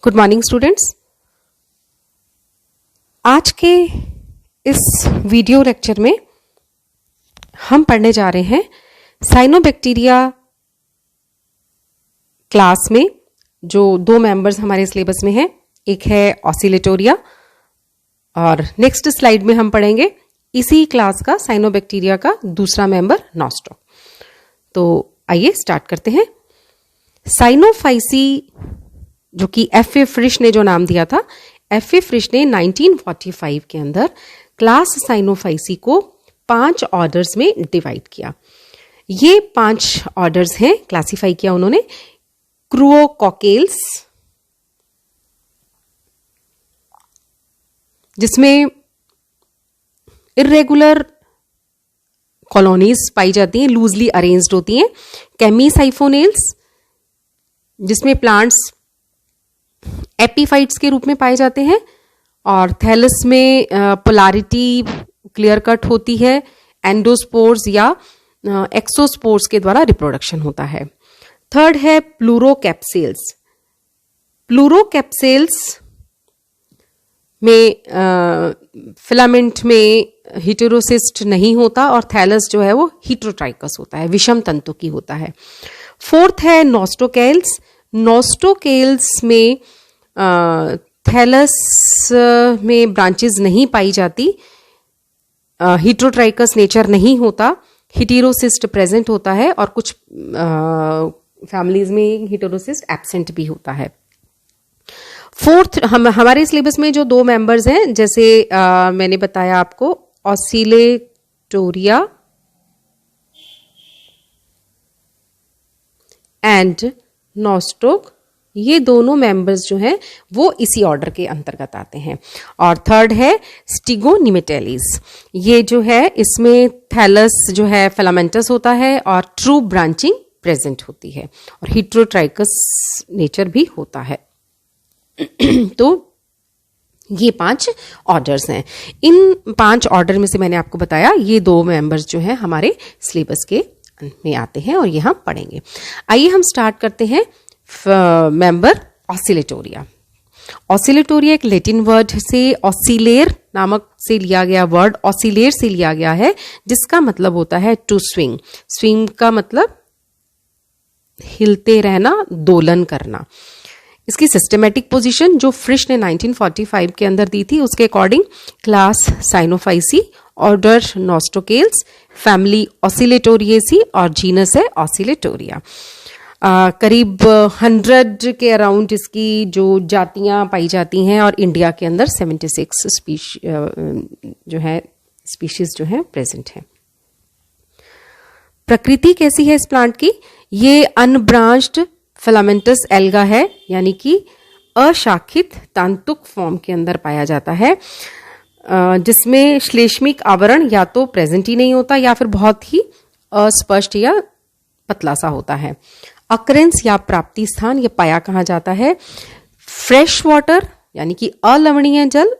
Good morning students. आज के इस वीडियो लेक्चर में हम पढ़ने जा रहे हैं साइनोबैक्टीरिया क्लास में जो दो मेंबर्स हमारे सिलेबस में हैं। एक है ऑसिलेटोरिया और नेक्स्ट स्लाइड में हम पढ़ेंगे इसी क्लास का साइनोबैक्टीरिया का दूसरा मेंबर नॉस्टॉक। तो आइए स्टार्ट करते हैं। साइनोफाइसी जो कि F.A. फ्रिश ने जो नाम दिया था, F.A. फ्रिश ने 1945 के अंदर क्लास साइनोफाइसी को 5 ऑर्डर्स में डिवाइड किया। ये 5 ऑर्डर्स हैं, क्लासिफाई किया उन्होंने। क्रुओकॉकेल्स, जिसमें इर्रेगुलर कॉलोनीज पाई जाती हैं, लूजली अरेंज्ड होती हैं। केमीसाइफोनेल्स, जिसमें प्लांट्स एपीफाइट्स के रूप में पाए जाते हैं। और थैलस में पोलैरिटी क्लियर कट होती है। एंडोस्पोर्स या एक्सोस्पोर्स के द्वारा रिप्रोडक्शन होता है। थर्ड है प्लूरोकैप्सेल्स। प्लूरोकैप्सेल्स में फिलामेंट में हिटेरोसिस्ट नहीं होता और थैलस जो है वो हीटेरोट्राइकस होता है, विषम तंतु की होता है। फोर्थ है नोस्टोकेल्स। नोस्टोकेल्स में थैलस में ब्रांचेस नहीं पाई जाती, हीटेरोट्राइकस नेचर नहीं होता, हिटेरोसिस्ट प्रेजेंट होता है और कुछ फैमिलीज में हिटेरोसिस्ट एब्सेंट भी होता है। फोर्थ, हमारे सिलेबस में जो 2 मेंबर्स हैं, जैसे मैंने बताया आपको, ऑसिलेटोरिया एंड नॉस्टॉक, ये दोनों मेंबर्स जो हैं वो इसी ऑर्डर के अंतर्गत आते हैं। और थर्ड है स्टिगोनिमेटेलिस। ये जो है इसमें थैलस जो है फिलामेंटस होता है और ट्रू ब्रांचिंग प्रेजेंट होती है और हिटेरोट्राइकस नेचर भी होता है। तो ये 5 ऑर्डर्स हैं। इन 5 ऑर्डर में से मैंने आपको बताया ये 2 मेंबर्स जो हैं हमारे सिलेबस के में आते हैं और ये हम पढ़ेंगे। आइए हम स्टार्ट करते हैं मेंबर ऑसिलेटोरिया। ऑसिलेटोरिया एक लैटिन वर्ड से ऑसिलेर नामक से लिया गया, वर्ड ऑसिलेर से लिया गया है, जिसका मतलब होता है टू स्विंग। स्विंग का मतलब हिलते रहना, दोलन करना। इसकी सिस्टमेटिक पोजीशन जो फ्रिश ने 1945 के अंदर दी थी, उसके according class Cyanophyceae, order Nostocales, family Oscillatoriaceae और जीनस है ऑसिलेटोरिया। करीब 100 के अराउंड इसकी जो जातियां पाई जाती हैं और इंडिया के अंदर 76 जो है स्पीशीज जो है प्रेजेंट है। प्रकृति कैसी है इस प्लांट की? ये अनब्रांच्ड फिलामेंटस एल्गा है, यानी कि अशाखित तांतुक फॉर्म के अंदर पाया जाता है, जिसमें श्लेष्मिक आवरण या तो प्रेजेंट ही नहीं होता या फिर बहुत ही अस्पष्ट या पतला सा होता है। अकरेंस या प्राप्ति स्थान, ये पाया कहाँ जाता है? फ्रेश वाटर यानी कि अलवणीय जल।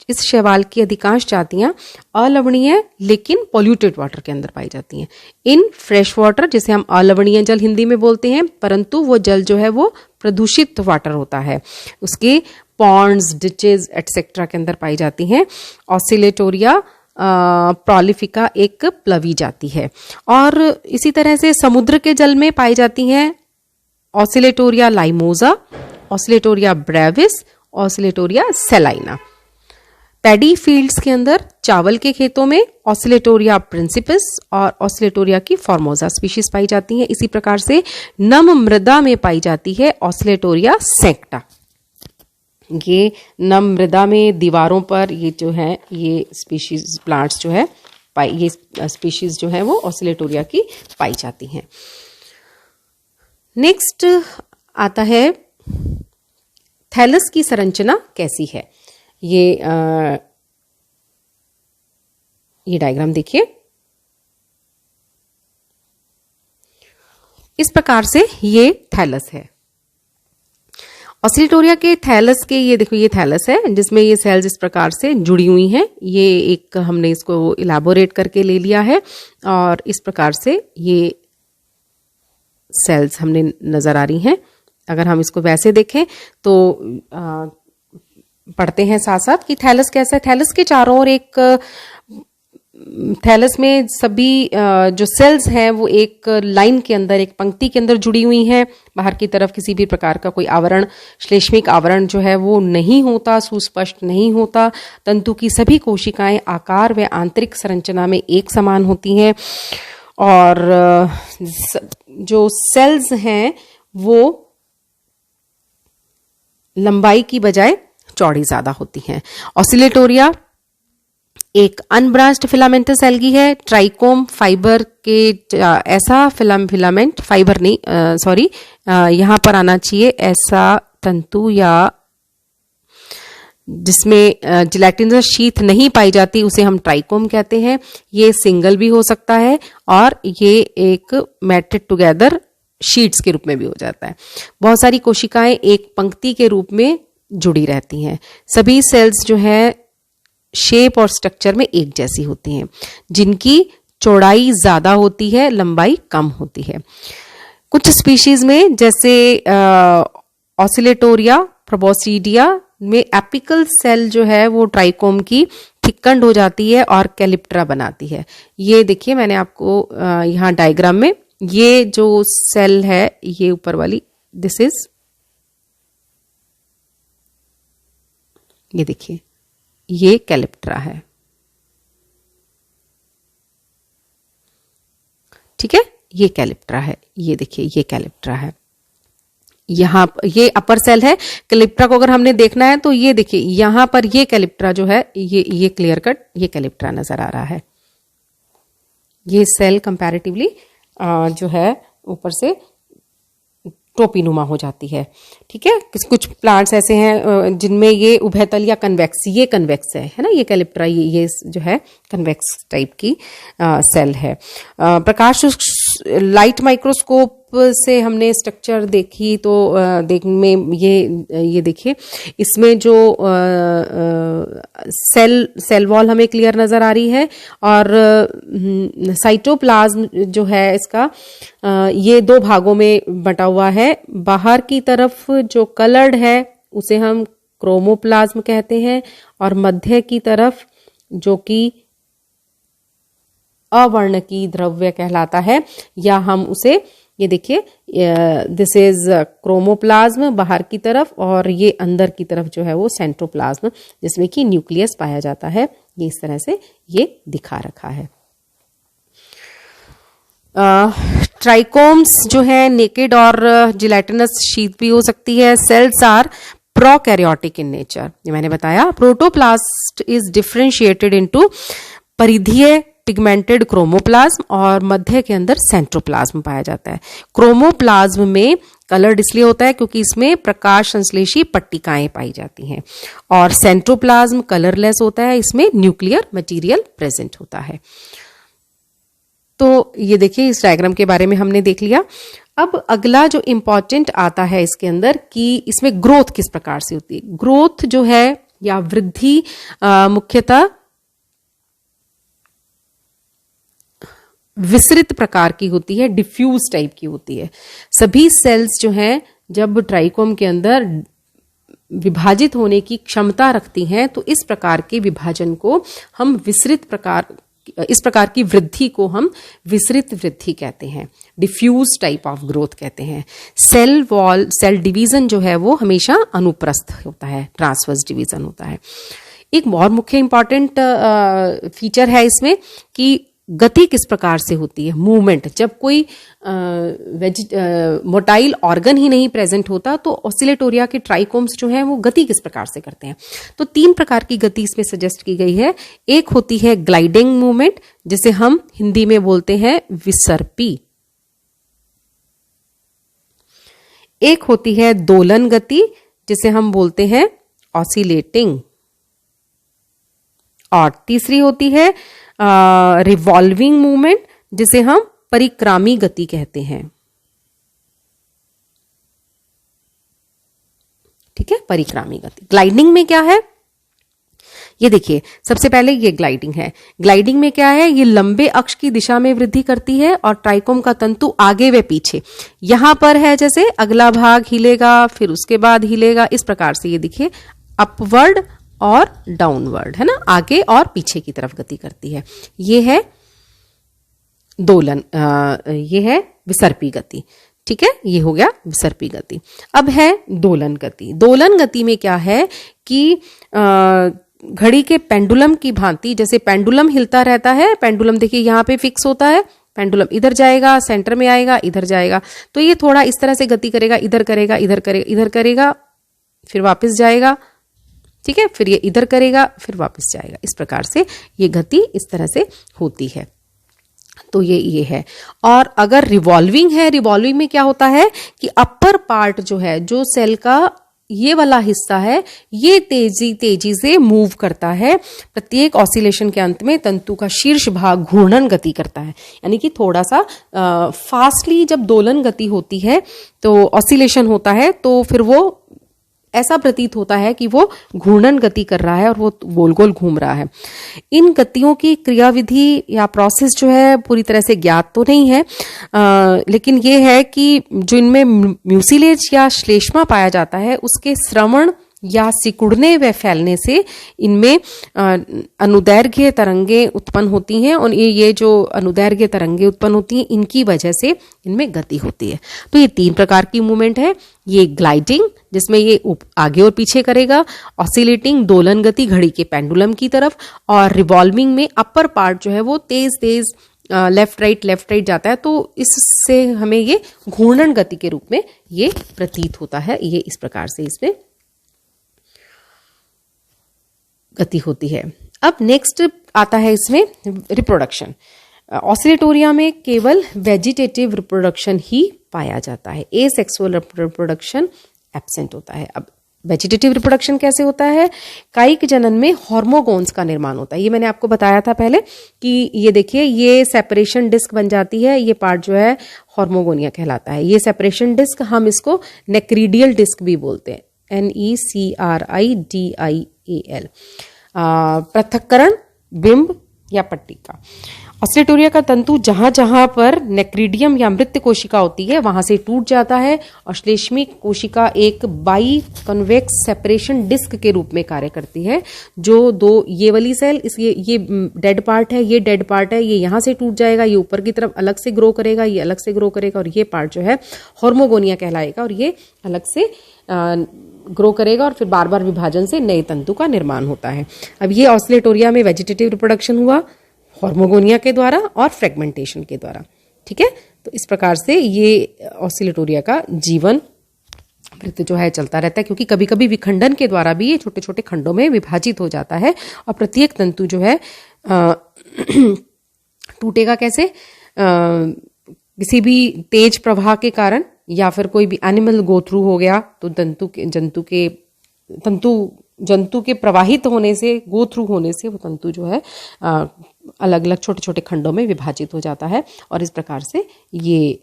इस शैवाल की अधिकांश जातियां अलवणीय लेकिन पॉल्यूटेड वाटर के अंदर पाई जाती हैं। इन फ्रेश वाटर, जिसे हम अलवणीय जल हिंदी में बोलते हैं, परंतु वो जल जो है वो प्रदूषित वाटर होता है, उसके पॉन्ड्स, डिचेज एटसेट्रा के अंदर पाई जाती हैं। ऑसिलेटोरिया प्रोलिफिका एक प्लवी जाति है। और इसी तरह से समुद्र के जल में पाई जाती हैं Oscillatoria limosa, Oscillatoria brevis, Oscillatoria salina. Paddy fields के अंदर, चावल के खेतों में ऑसिलेटोरिया प्रिंसिपिस और ऑसिलेटोरिया की फॉर्मोजा स्पीशीज पाई जाती हैं। इसी प्रकार से नम मृदा में पाई जाती है ऑसिलेटोरिया सेक्टा। ये नम मृदा में दीवारों पर ये जो है ये स्पीशीज प्लांट्स जो है ये स्पीशीज जो है वो ऑसिलेटोरिया की पाई जाती हैं। नेक्स्ट आता है थैलस की संरचना कैसी है। ये डायग्राम देखिए, इस प्रकार से ये थैलस है। ऑसिलेटोरिया के थैलस के, ये देखो ये थैलस है जिसमें ये सेल्स इस प्रकार से जुड़ी हुई हैं। ये एक हमने इसको इलाबोरेट करके ले लिया है और इस प्रकार से ये सेल्स हमने नजर आ रही हैं। अगर हम इसको वैसे देखें तो पढ़ते हैं साथ साथ कि थैलस कैसा है। थैलस के चारों ओर एक थैलस में सभी जो सेल्स हैं वो एक लाइन के अंदर, एक पंक्ति के अंदर जुड़ी हुई हैं। बाहर की तरफ किसी भी प्रकार का कोई आवरण, श्लेष्मिक आवरण जो है वो नहीं होता, सुस्पष्ट नहीं होता। तंतु की सभी कोशिकाएं आकार व आंतरिक संरचना में एक समान होती हैं और जो सेल्स हैं वो लंबाई की बजाय चौड़ी ज्यादा होती हैं। ऑसिलेटोरिया एक अनब्रांच्ड फिलामेंटस एल्गी है। ट्राइकोम फाइबर के ऐसा फिलामेंट, फाइबर नहीं, सॉरी, यहां पर आना चाहिए ऐसा तंतु या जिसमें जिलेटिनस शीथ नहीं पाई जाती उसे हम ट्राइकोम कहते हैं। ये सिंगल भी हो सकता है और ये एक मैटेड टुगेदर शीट्स के रूप में भी हो जाता है। बहुत सारी कोशिकाएं एक पंक्ति के रूप में जुड़ी रहती हैं। सभी सेल्स जो है शेप और स्ट्रक्चर में एक जैसी होती हैं, जिनकी चौड़ाई ज्यादा होती है, लंबाई कम होती है। कुछ स्पीशीज में जैसे ऑसिलेटोरिया, प्रोबोसिडिया में एपिकल सेल जो है वो ट्राइकोम की थिकंड हो जाती है और कैलिप्ट्रा बनाती है। ये देखिए मैंने आपको यहाँ डायग्राम में ये जो सेल है, ये ऊपर वाली, दिस इज, ये देखिए ये कैलिप्ट्रा है, ठीक है, ये कैलिप्ट्रा है। ये देखिए ये कैलिप्ट्रा है। यहां ये अपर सेल है। कैलिप्ट्रा को अगर हमने देखना है तो ये देखिए यहां पर ये कैलिप्ट्रा जो है, ये क्लियर कट ये कैलिप्ट्रा नजर आ रहा है। ये सेल कंपैरेटिवली जो है ऊपर से टोपीनुमा हो जाती है, ठीक है। कुछ प्लांट्स ऐसे हैं जिनमें ये उभयतल या कन्वेक्स, ये कन्वेक्स है ना, ये कैलिप्ट्रा, ये जो है कन्वेक्स टाइप की सेल है। प्रकाश लाइट माइक्रोस्कोप से हमने स्ट्रक्चर देखी तो देखने में ये देखिए इसमें जो सेल वॉल हमें क्लियर नजर आ रही है और साइटोप्लाज्म जो है इसका ये दो भागों में बटा हुआ है। बाहर की तरफ जो कलर्ड है उसे हम क्रोमोप्लाज्म कहते हैं और मध्य की तरफ जो कि अवर्णकी द्रव्य कहलाता है, या हम उसे, ये देखिए दिस इज क्रोमोप्लाज्म बाहर की तरफ और ये अंदर की तरफ जो है वो सेंट्रोप्लाज्म जिसमें कि न्यूक्लियस पाया जाता है। ये इस तरह से ये दिखा रखा है। ट्राइकोम्स जो है नेकेड और जिलेटिनस शीट भी हो सकती है। Cells are prokaryotic in nature, ये मैंने बताया। प्रोटोप्लास्ट इज डिफरेंशिएटेड इनटू परिधीय पिगमेंटेड क्रोमोप्लाज्म और मध्य के अंदर सेंट्रोप्लाज्म पाया जाता है। क्रोमोप्लाज्म में कलर्ड इसलिए होता है क्योंकि इसमें प्रकाश संश्लेषी पट्टिकाएं पाई जाती हैं और सेंट्रोप्लाज्म कलरलेस होता है, इसमें न्यूक्लियर मटेरियल प्रेजेंट होता है। तो ये देखिए इस डायग्राम के बारे में हमने देख लिया। अब अगला जो इंपॉर्टेंट आता है इसके अंदर कि इसमें ग्रोथ किस प्रकार से होती है। ग्रोथ जो है या वृद्धि मुख्यतः विस्तृत प्रकार की होती है, डिफ्यूज टाइप की होती है। सभी सेल्स जो हैं जब ट्राइकोम के अंदर विभाजित होने की क्षमता रखती हैं तो इस प्रकार के विभाजन को हम विस्तृत प्रकार, इस प्रकार की वृद्धि को हम विस्तृत वृद्धि कहते हैं, डिफ्यूज टाइप ऑफ ग्रोथ कहते हैं। सेल वॉल, सेल डिवीजन जो है वो हमेशा अनुप्रस्थ होता है, ट्रांसवर्स डिवीजन होता है। एक और मुख्य इंपॉर्टेंट फीचर है इसमें कि गति किस प्रकार से होती है, मूवमेंट। जब कोई मोटाइल ऑर्गन ही नहीं प्रेजेंट होता तो ऑसिलेटोरिया के ट्राइकोम्स जो हैं वो गति किस प्रकार से करते हैं। तो 3 प्रकार की गति इसमें सजेस्ट की गई है। एक होती है ग्लाइडिंग मूवमेंट जिसे हम हिंदी में बोलते हैं विसर्पी। एक होती है दोलन गति जिसे हम बोलते हैं ऑसिलेटिंग, और तीसरी होती है रिवॉल्विंग मूवमेंट जिसे हम परिक्रामी गति कहते हैं, ठीक है, परिक्रामी गति। ग्लाइडिंग में क्या है, ये देखिए, सबसे पहले ये ग्लाइडिंग है। ग्लाइडिंग में क्या है, ये लंबे अक्ष की दिशा में वृद्धि करती है और ट्राइकोम का तंतु आगे व पीछे, यहां पर है जैसे अगला भाग हिलेगा, फिर उसके बाद हिलेगा, इस प्रकार से ये देखिए अपवर्ड और डाउनवर्ड, है ना, आगे और पीछे की तरफ गति करती है। ये है दोलन, ये है विसर्पी गति। ठीक है, ये हो गया विसर्पी गति। अब है दोलन गति। दोलन गति में क्या है कि घड़ी के पेंडुलम की भांति, जैसे पेंडुलम हिलता रहता है, पेंडुलम देखिए यहाँ पे फिक्स होता है, पेंडुलम इधर जाएगा, सेंटर में आएगा, इधर जाएगा, तो ये थोड़ा इस तरह से गति करेगा, इधर करेगा, इधर करेगा, इधर करेगा, फिर वापस जाएगा, ठीक है, फिर ये इधर करेगा, फिर वापस जाएगा। इस प्रकार से ये गति इस तरह से होती है। तो ये है। और अगर रिवॉल्विंग है, रिवॉल्विंग में क्या होता है कि अपर पार्ट जो है, जो सेल का ये वाला हिस्सा है, ये तेजी से मूव करता है। प्रत्येक ऑसिलेशन के अंत में तंतु का शीर्ष भाग घूर्णन गति करता है, यानी कि थोड़ा सा फास्टली जब दोलन गति होती है तो ऑसिलेशन होता है, तो फिर वो ऐसा प्रतीत होता है कि वो घूर्णन गति कर रहा है और वो गोल गोल घूम रहा है। इन गतियों की क्रियाविधि या प्रोसेस जो है पूरी तरह से ज्ञात तो नहीं है, लेकिन ये है कि जो इनमें म्यूसिलेज या श्लेष्मा पाया जाता है, उसके श्रवण या सिकुड़ने व फैलने से इनमें अनुदैर्घ्य तरंगें उत्पन्न होती हैं, और ये जो अनुदैर्घ्य तरंगें उत्पन्न होती हैं, इनकी वजह से इनमें गति होती है। तो ये 3 प्रकार की मूवमेंट है। ये ग्लाइडिंग, जिसमें ये आगे और पीछे करेगा, ऑसिलेटिंग दोलन गति घड़ी के पेंडुलम की तरफ, और रिवॉल्विंग में अपर पार्ट जो है वो तेज लेफ्ट राइट जाता है, तो इससे हमें ये घूर्णन गति के रूप में ये प्रतीत होता है। ये इस प्रकार से इसमें गति होती है। अब नेक्स्ट आता है इसमें रिप्रोडक्शन। ऑसिलेटोरिया में केवल वेजिटेटिव रिप्रोडक्शन ही पाया जाता है, एसेक्सुअल रिप्रोडक्शन एब्सेंट होता है। अब वेजिटेटिव रिप्रोडक्शन कैसे होता है? कायिक जनन में हार्मोगोन्स का निर्माण होता है। ये मैंने आपको बताया था पहले कि ये देखिए, ये सेपरेशन डिस्क बन जाती है, ये पार्ट जो है हार्मोगोनिया कहलाता है। ये सेपरेशन डिस्क, हम इसको नेक्रीडियल डिस्क भी बोलते हैं, NECRIDIAL। पृथक्करण, बिंब या पट्टिका। ऑसिलेटोरिया का तंतु जहां जहां पर नेक्रीडियम या मृत कोशिका होती है वहां से टूट जाता है, और श्लेष्मिक कोशिका एक बाई कन्वेक्स सेपरेशन डिस्क के रूप में कार्य करती है। जो दो ये वाली सेल, ये डेड पार्ट है, ये डेड पार्ट है, ये यहां से टूट जाएगा, ये ऊपर की तरफ अलग से ग्रो करेगा, ये अलग से ग्रो करेगा, और ये पार्ट जो है हार्मोगोनिया कहलाएगा, और ये अलग से ग्रो करेगा, और फिर बार बार विभाजन से नए तंतु का निर्माण होता है। अब ये ऑसिलेटोरिया में वेजिटेटिव रिप्रोडक्शन हुआ हार्मोगोनिया के द्वारा और फ्रेगमेंटेशन के द्वारा। ठीक है, तो इस प्रकार से ये ऑसिलेटोरिया का जीवन वृत्त जो है चलता रहता है, क्योंकि कभी कभी विखंडन के द्वारा भी ये छोटे छोटे खंडों में विभाजित हो जाता है, और प्रत्येक तंतु जो है टूटेगा कैसे? किसी भी तेज प्रवाह के कारण, या फिर कोई भी एनिमल गो थ्रू हो गया, तो जंतु के प्रवाहित होने से, गो थ्रू होने से वो तंतु जो है अलग अलग छोटे छोटे खंडों में विभाजित हो जाता है, और इस प्रकार से ये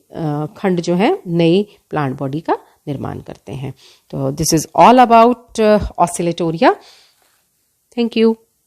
खंड जो है नई प्लांट बॉडी का निर्माण करते हैं। तो this is all about Oscillatoria. Thank you.